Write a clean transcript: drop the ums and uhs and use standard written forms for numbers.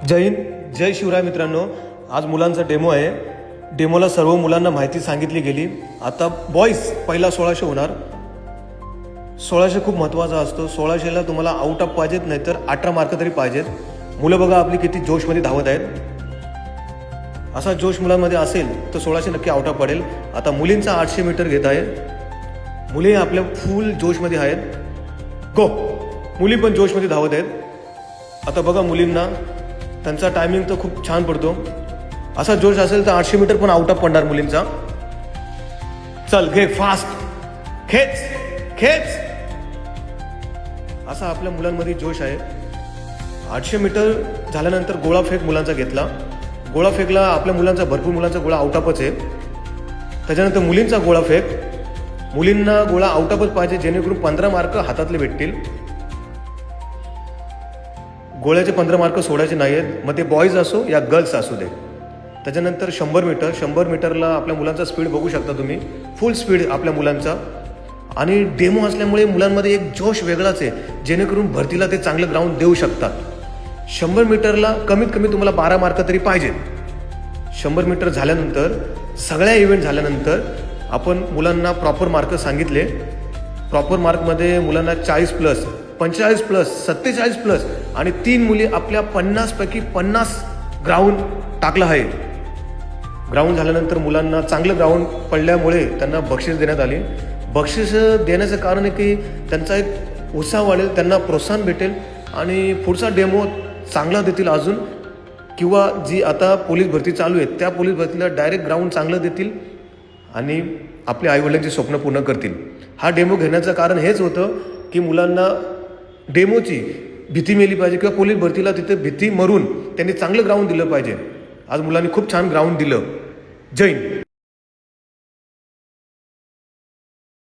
जय हिंद, जय शिवराय मित्रांनो. आज मुलांचा डेमो आहे. डेमोला सर्व मुलांना माहिती सांगितली गेली. आता बॉईज पहिला 1600 होणार. 1600 खूप महत्त्वाचा असतो. 1600ला तुम्हाला आउट ऑफ पाहिजेत, नाही तर 18 मार्क तरी पाहिजेत. मुलं बघा आपली किती जोशमध्ये धावत आहेत. असा जोश मुलांमध्ये असेल तर 1600 नक्की आउट ऑफ पडेल. आता मुलींचा 800 मीटर घेत आहे. मुली आपल्या फुल जोशमध्ये आहेत. गो. मुली पण जोशमध्ये धावत आहेत. आता बघा मुलींना त्यांचा टायमिंग तर खूप छान पडतो. असा जोश असेल तर 800 मीटर पण आउट ऑफ पडणार मुलींचा. चल घे फास्ट, खेच खेच. असा आपल्या मुलांमध्ये जोश आहे. 800 मीटर झाल्यानंतर गोळा फेक मुलांचा घेतला. गोळा फेकला आपल्या मुलांचा, भरपूर मुलांचा गोळा आउट ऑफच आहे. त्याच्यानंतर मुलींचा गोळा फेक. मुलींना गोळा आउट ऑफच पाहिजे, जेणेकरून 15 मार्क हातातले भेटतील. गोळ्याचे 15 मार्क सोडायचे नाही आहेत, मग ते बॉईज असो या गर्ल्स असू दे. त्याच्यानंतर 100 मीटरला आपल्या मुलांचा स्पीड बघू शकता तुम्ही. फुल स्पीड आपल्या मुलांचा. आणि डेमो असल्यामुळे मुलांमध्ये एक जोश वेगळाच आहे, जेणेकरून भरतीला ते चांगलं ग्राउंड देऊ शकतात. 100 मीटरला कमीत कमी तुम्हाला 12 मार्क तरी पाहिजेत. 100 मीटर झाल्यानंतर, सगळ्या इव्हेंट झाल्यानंतर आपण मुलांना प्रॉपर मार्क सांगितले. प्रॉपर मार्कमध्ये मुलांना 40+, 45+, 47+ आणि 3 मुली आपल्या 50 पैकी 50 ग्राउंड टाकलं आहे. ग्राउंड झाल्यानंतर मुलांना चांगलं ग्राउंड पडल्यामुळे त्यांना बक्षीस देण्यात आली. बक्षीस देण्याचं कारण आहे की त्यांचा एक उत्साह वाढेल, त्यांना प्रोत्साहन भेटेल आणि पुढचा डेमो चांगला देतील अजून. किंवा जी आता पोलीस भरती चालू आहे त्या पोलीस भरतीला डायरेक्ट ग्राउंड चांगलं देतील आणि आपल्या आईवडिलांची स्वप्न पूर्ण करतील. हा डेमो घेण्याचं कारण हेच होतं की मुलांना डेमोची भीती मेली पाहिजे, किंवा पोलीस भरतीला तिथे भीती मरून त्यांनी चांगलं ग्राउंड दिलं पाहिजे. आज मुलांनी खूप छान ग्राउंड दिलं. जय हिंद.